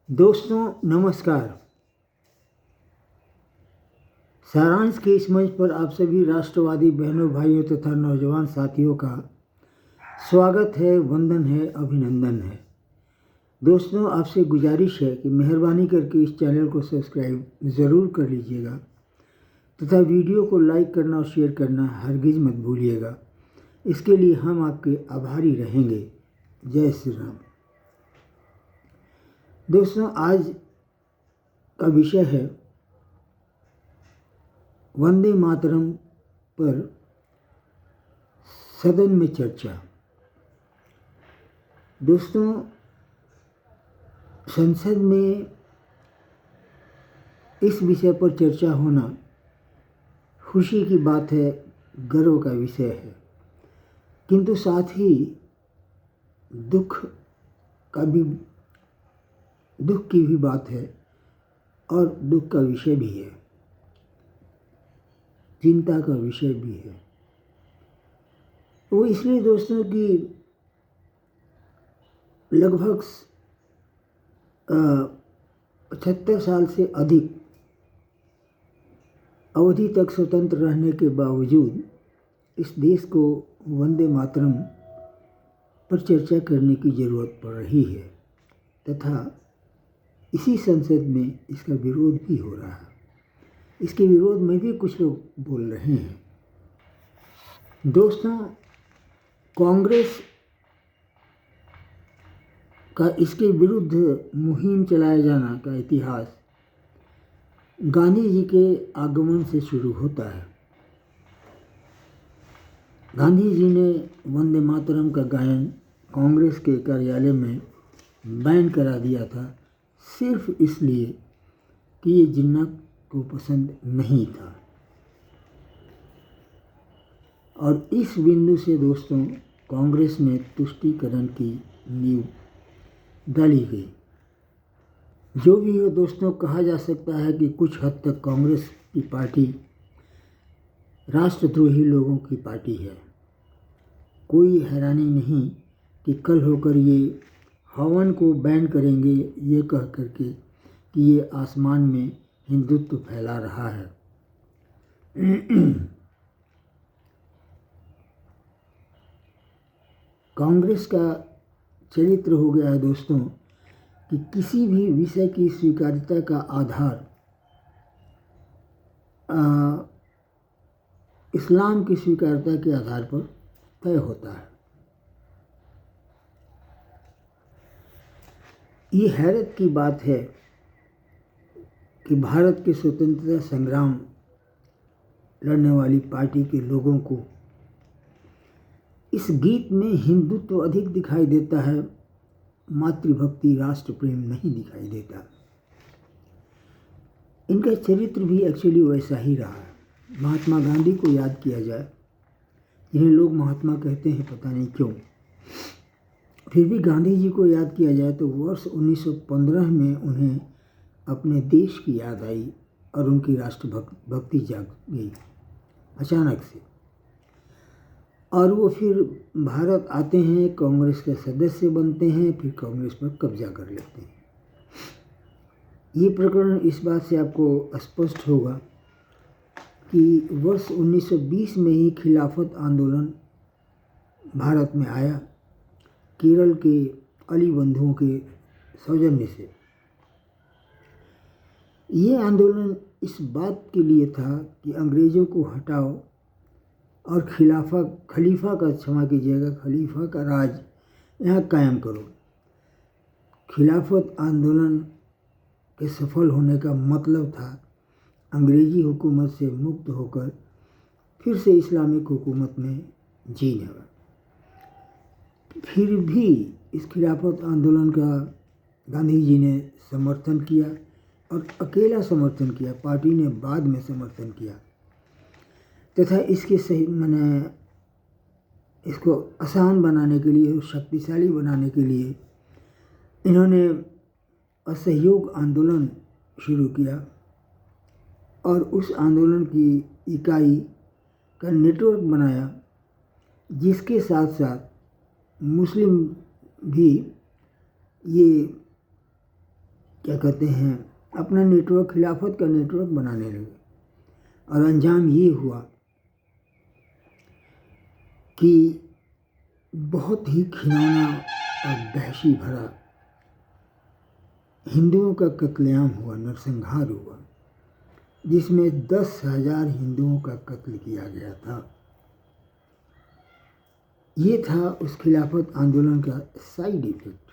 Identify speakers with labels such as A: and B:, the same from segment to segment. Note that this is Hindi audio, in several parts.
A: दोस्तों नमस्कार। सारांश के इस मंच पर आप सभी राष्ट्रवादी बहनों भाइयों तथा नौजवान साथियों का स्वागत है, वंदन है, अभिनंदन है। दोस्तों आपसे गुजारिश है कि मेहरबानी करके इस चैनल को सब्सक्राइब ज़रूर कर लीजिएगा तथा वीडियो को लाइक करना और शेयर करना हरगिज़ मत भूलिएगा। इसके लिए हम आपके आभारी रहेंगे। जय श्री राम। दोस्तों आज का विषय है वंदे मातरम पर सदन में चर्चा। दोस्तों संसद में इस विषय पर चर्चा होना खुशी की बात है, गर्व का विषय है, किंतु साथ ही दुख की भी बात है और दुख का विषय भी है, चिंता का विषय भी है। वो इसलिए दोस्तों कि लगभग 75 साल से अधिक अवधि तक स्वतंत्र रहने के बावजूद इस देश को वंदे मातरम पर चर्चा करने की ज़रूरत पड़ रही है तथा इसी संसद में इसका विरोध भी हो रहा है। इसके विरोध में भी कुछ लोग बोल रहे हैं। दोस्तों कांग्रेस का इसके विरुद्ध मुहिम चलाए जाना का इतिहास गांधी जी के आगमन से शुरू होता है। गांधी जी ने वंदे मातरम का गायन कांग्रेस के कार्यालय में बैन करा दिया था, सिर्फ इसलिए कि ये जिन्ना को पसंद नहीं था। और इस बिंदु से दोस्तों कांग्रेस में तुष्टीकरण की नींव डाली गई। जो भी हो दोस्तों, कहा जा सकता है कि कुछ हद तक कांग्रेस की पार्टी राष्ट्रद्रोही लोगों की पार्टी है। कोई हैरानी नहीं कि कल होकर ये हवन को बैन करेंगे, ये कह करके कि ये आसमान में हिंदुत्व फैला रहा है। कांग्रेस का चरित्र हो गया है दोस्तों कि किसी भी विषय की स्वीकार्यता का आधार इस्लाम की स्वीकार्यता के आधार पर तय होता है। ये हैरत की बात है कि भारत के स्वतंत्रता संग्राम लड़ने वाली पार्टी के लोगों को इस गीत में हिंदुत्व अधिक दिखाई देता है, मातृभक्ति राष्ट्र प्रेम नहीं दिखाई देता। इनका चरित्र भी एक्चुअली वैसा ही रहा है। महात्मा गांधी को याद किया जाए, जिन्हें लोग महात्मा कहते हैं पता नहीं क्यों, फिर भी गांधी जी को याद किया जाए तो वर्ष 1915 में उन्हें अपने देश की याद आई और उनकी राष्ट्रभक्ति जाग गई अचानक से। और वो फिर भारत आते हैं, कांग्रेस के सदस्य बनते हैं, फिर कांग्रेस पर कब्जा कर लेते हैं। ये प्रकरण इस बात से आपको स्पष्ट होगा कि वर्ष 1920 में ही खिलाफत आंदोलन भारत में आया, केरल के अली बंधुओं के सौजन्य से। ये आंदोलन इस बात के लिए था कि अंग्रेज़ों को हटाओ और खलीफा का राज यहाँ कायम करो। खिलाफत आंदोलन के सफल होने का मतलब था अंग्रेज़ी हुकूमत से मुक्त होकर फिर से इस्लामिक हुकूमत में जीना। फिर भी इस खिलाफत आंदोलन का गांधी जी ने समर्थन किया और अकेला समर्थन किया, पार्टी ने बाद में समर्थन किया तथा इसके सही इसको आसान बनाने के लिए, शक्तिशाली बनाने के लिए इन्होंने असहयोग आंदोलन शुरू किया और उस आंदोलन की इकाई का नेटवर्क बनाया, जिसके साथ साथ मुस्लिम भी ये क्या कहते हैं, अपना नेटवर्क, खिलाफत का नेटवर्क बनाने लगे। और अंजाम ये हुआ कि बहुत ही घिनौना और दहशत भरा हिंदुओं का कत्लेआम हुआ, नरसंहार हुआ, जिसमें 10,000 हिंदुओं का कत्ल किया गया था। ये था उस खिलाफत आंदोलन का साइड इफेक्ट।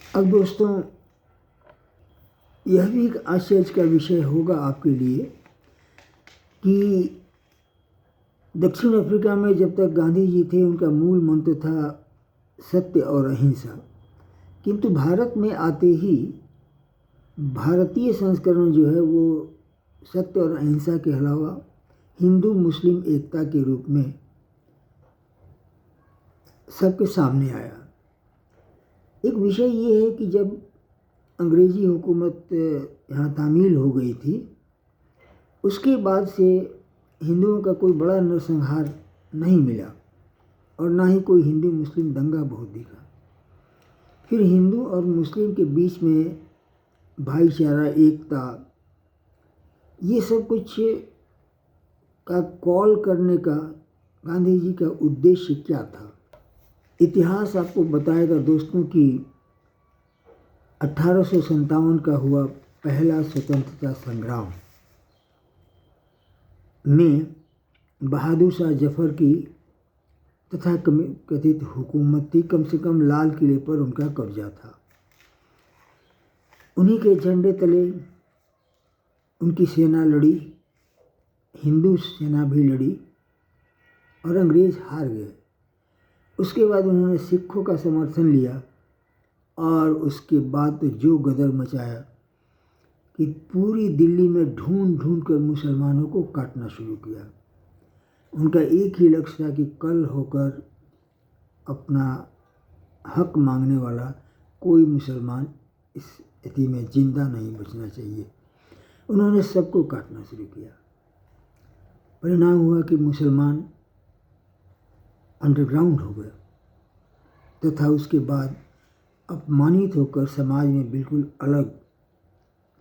A: अब दोस्तों, यह भी एक आश्चर्य का विषय होगा आपके लिए कि दक्षिण अफ्रीका में जब तक गांधी जी थे, उनका मूल मंत्र था सत्य और अहिंसा, किंतु भारत में आते ही भारतीय संस्करण जो है वो सत्य और अहिंसा के अलावा हिंदू मुस्लिम एकता के रूप में सबके सामने आया। एक विषय ये है कि जब अंग्रेज़ी हुकूमत यहाँ तामील हो गई थी, उसके बाद से हिंदुओं का कोई बड़ा नरसंहार नहीं मिला और ना ही कोई हिंदू मुस्लिम दंगा बहुत दिखा। फिर हिंदू और मुस्लिम के बीच में भाईचारा, एकता, ये सब कुछ का कॉल करने का गांधी जी का उद्देश्य क्या था? इतिहास आपको बताएगा दोस्तों कि 1857 का हुआ पहला स्वतंत्रता संग्राम में बहादुर शाह जफर की तथा कथित हुकूमत थी। कम से कम लाल किले पर उनका कब्जा था। उन्हीं के झंडे तले उनकी सेना लड़ी, हिंदू सेना भी लड़ी और अंग्रेज़ हार गए। उसके बाद उन्होंने सिखों का समर्थन लिया और उसके बाद तो जो गदर मचाया कि पूरी दिल्ली में ढूंढ ढूंढ कर मुसलमानों को काटना शुरू किया। उनका एक ही लक्ष्य था कि कल होकर अपना हक मांगने वाला कोई मुसलमान इस स्थिति में जिंदा नहीं बचना चाहिए। उन्होंने सबको काटना शुरू किया। परिणाम हुआ कि मुसलमान अंडरग्राउंड हो गए तथा उसके बाद अपमानित होकर समाज में बिल्कुल अलग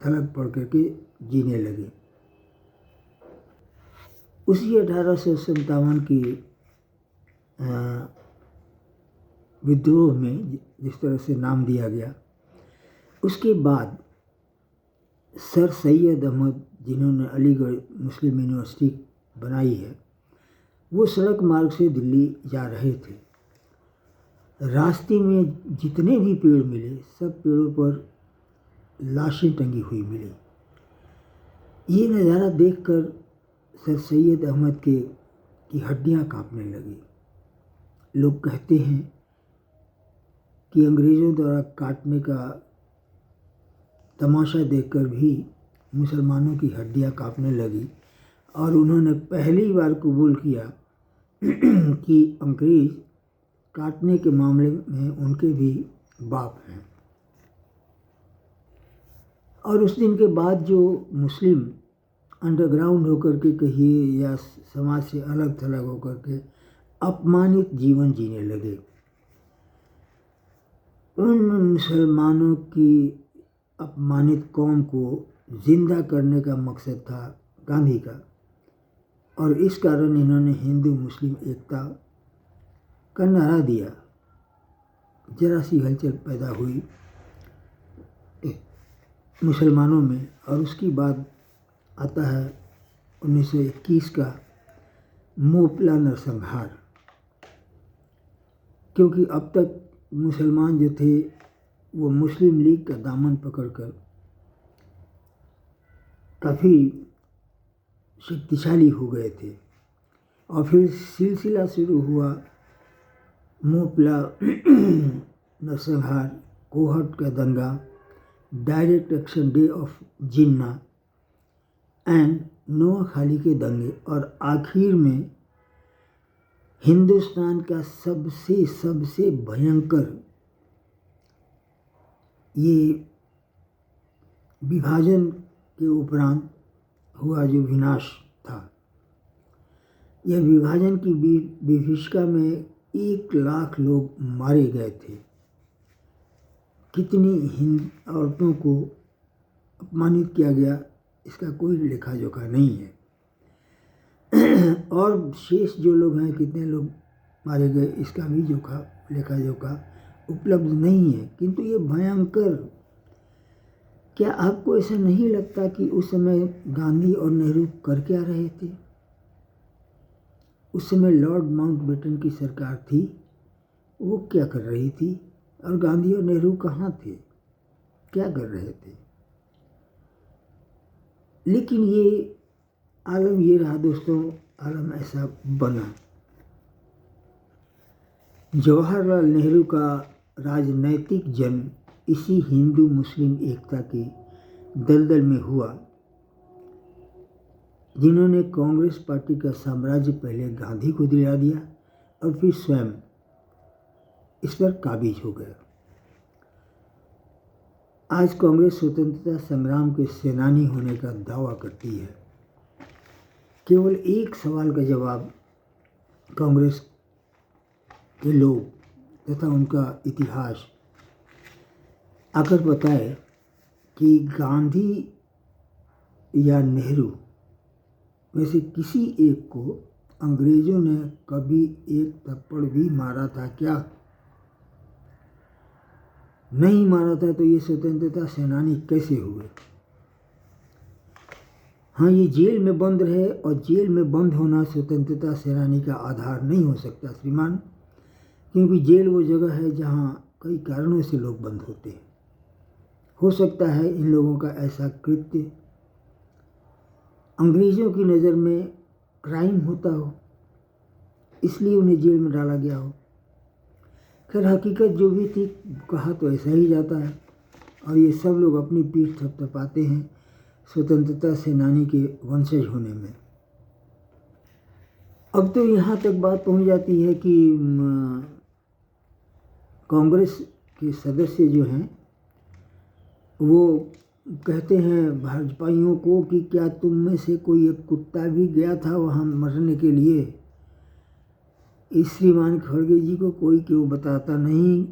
A: थलग पड़ करके जीने लगे। उसी 1857 की विद्रोह में जिस तरह से नाम दिया गया, उसके बाद सर सैयद अहमद, जिन्होंने अलीगढ़ मुस्लिम यूनिवर्सिटी बनाई है, वो सड़क मार्ग से दिल्ली जा रहे थे। रास्ते में जितने भी पेड़ मिले, सब पेड़ों पर लाशें टंगी हुई मिली। ये नज़ारा देखकर सर सैयद अहमद की हड्डियां कांपने लगी। लोग कहते हैं कि अंग्रेज़ों द्वारा काटने का तमाशा देखकर भी मुसलमानों की हड्डियां कांपने लगी और उन्होंने पहली बार कबूल किया कि अंग्रेज़ काटने के मामले में उनके भी बाप हैं। और उस दिन के बाद जो मुस्लिम अंडरग्राउंड होकर के कहिए या समाज से अलग थलग होकर के अपमानित जीवन जीने लगे, उन मुसलमानों की अपमानित कौम को जिंदा करने का मकसद था गांधी का। और इस कारण इन्होंने हिंदू मुस्लिम एकता का नारा दिया। जरा सी हलचल पैदा हुई मुसलमानों में और उसकी बाद आता है 1921 का मोपला नरसंहार। क्योंकि अब तक मुसलमान जो थे वो मुस्लिम लीग का दामन पकड़कर काफ़ी शक्तिशाली हो गए थे और फिर सिलसिला शुरू हुआ मोपला नरसंहार, कोहट का दंगा, direct action day of Jinnah and Noakhali के दंगे और आखिर में हिंदुस्तान का सबसे भयंकर ये विभाजन के उपरांत हुआ जो विनाश था। यह विभाजन की विभीषिका में 1 लाख लोग मारे गए थे कितनी औरतों को अपमानित किया गया, इसका कोई लेखा जोखा नहीं है। और शेष जो लोग हैं, कितने लोग मारे गए, इसका भी लेखा जोखा उपलब्ध नहीं है। किंतु ये भयंकर, क्या आपको ऐसा नहीं लगता कि उस समय गांधी और नेहरू कर क्या रहे थे? उस समय लॉर्ड माउंटबेटन की सरकार थी, वो क्या कर रही थी? और गांधी और नेहरू कहाँ थे, क्या कर रहे थे? लेकिन ये आलम ये रहा दोस्तों, आलम ऐसा बना। जवाहरलाल नेहरू का राजनैतिक जन्म इसी हिंदू मुस्लिम एकता के दलदल में हुआ, जिन्होंने कांग्रेस पार्टी का साम्राज्य पहले गांधी को दिला दिया और फिर स्वयं इस पर काबिज हो गया। आज कांग्रेस स्वतंत्रता संग्राम के सेनानी होने का दावा करती है। केवल एक सवाल का जवाब कांग्रेस के लोग तथा उनका इतिहास आकर बताए कि गांधी या नेहरू में से किसी एक को अंग्रेजों ने कभी एक थप्पड़ भी मारा था क्या? नहीं मारा था तो ये स्वतंत्रता सेनानी कैसे हुए? हाँ, ये जेल में बंद रहे, और जेल में बंद होना स्वतंत्रता सेनानी का आधार नहीं हो सकता श्रीमान, क्योंकि जेल वो जगह है जहाँ कई कारणों से लोग बंद होते हैं। हो सकता है इन लोगों का ऐसा कृत्य अंग्रेज़ों की नज़र में क्राइम होता हो, इसलिए उन्हें जेल में डाला गया हो। खैर हकीकत जो भी थी, कहा तो ऐसा ही जाता है, और ये सब लोग अपनी पीठ थपथपाते हैं स्वतंत्रता सेनानी के वंशज होने में। अब तो यहाँ तक बात पहुँच जाती है कि कांग्रेस के सदस्य जो हैं वो कहते हैं भाजपाइयों को कि क्या तुम में से कोई एक कुत्ता भी गया था वहाँ मरने के लिए? इस श्रीमान खड़गे जी को कोई क्यों बताता नहीं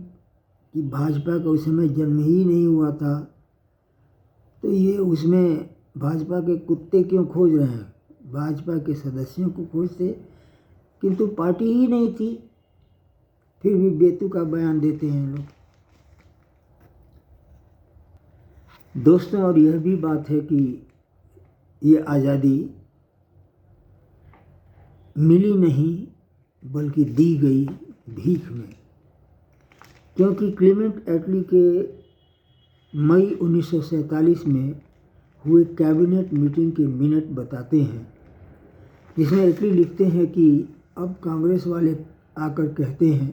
A: कि भाजपा का उस समय जन्म ही नहीं हुआ था, तो ये उसमें भाजपा के कुत्ते क्यों खोज रहे हैं? भाजपा के सदस्यों को खोजते, किंतु पार्टी ही नहीं थी, फिर भी बेतुका बयान देते हैं लोग। दोस्तों, और यह भी बात है कि ये आज़ादी मिली नहीं बल्कि दी गई भीख में, क्योंकि क्लेमेंट एटली के मई 1947 में हुए कैबिनेट मीटिंग के मिनट बताते हैं, जिसमें एटली लिखते हैं कि अब कांग्रेस वाले आकर कहते हैं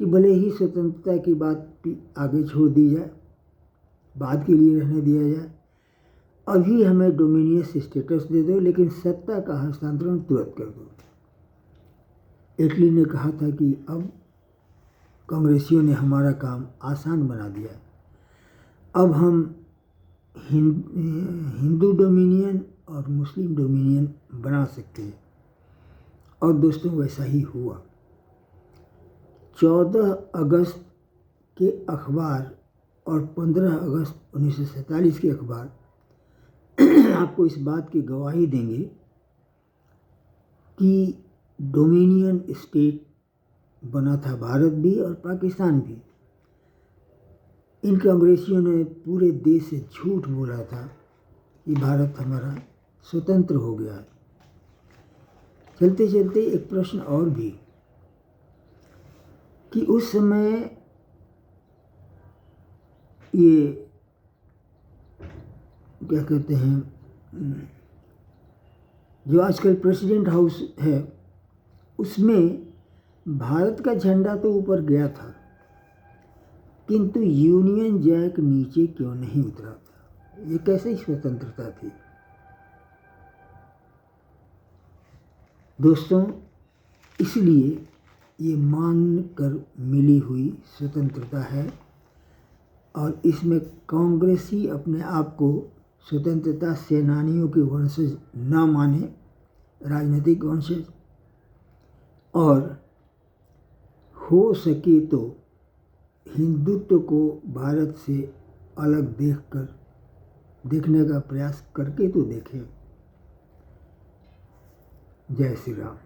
A: कि भले ही स्वतंत्रता की बात आगे छोड़ दी जाए, बाद के लिए रहने दिया जाए, अभी हमें डोमिनियस स्टेटस दे दो, लेकिन सत्ता का हस्तांतरण तुरंत कर दो। एटली ने कहा था कि अब कांग्रेसियों ने हमारा काम आसान बना दिया, अब हम हिंदू डोमिनियन और मुस्लिम डोमिनियन बना सकते हैं। और दोस्तों, वैसा ही हुआ। 14 अगस्त के अखबार और 15 अगस्त 1947 के अखबार आपको इस बात की गवाही देंगे कि डोमिनियन स्टेट बना था भारत भी और पाकिस्तान भी। इन कांग्रेसियों ने पूरे देश से झूठ बोला था कि भारत हमारा स्वतंत्र हो गया है। चलते चलते एक प्रश्न और भी कि उस समय ये क्या कहते हैं, जो आजकल प्रेसिडेंट हाउस है, उसमें भारत का झंडा तो ऊपर गया था, किंतु यूनियन जैक नीचे क्यों नहीं उतरा था? ये कैसे स्वतंत्रता थी? दोस्तों, इसलिए ये मान कर मिली हुई स्वतंत्रता है, और इसमें कांग्रेसी अपने आप को स्वतंत्रता सेनानियों के वंशज न माने, राजनीतिक वंशज, और हो सके तो हिंदुत्व को भारत से अलग देखने का प्रयास करके तो देखें। जय श्री राम।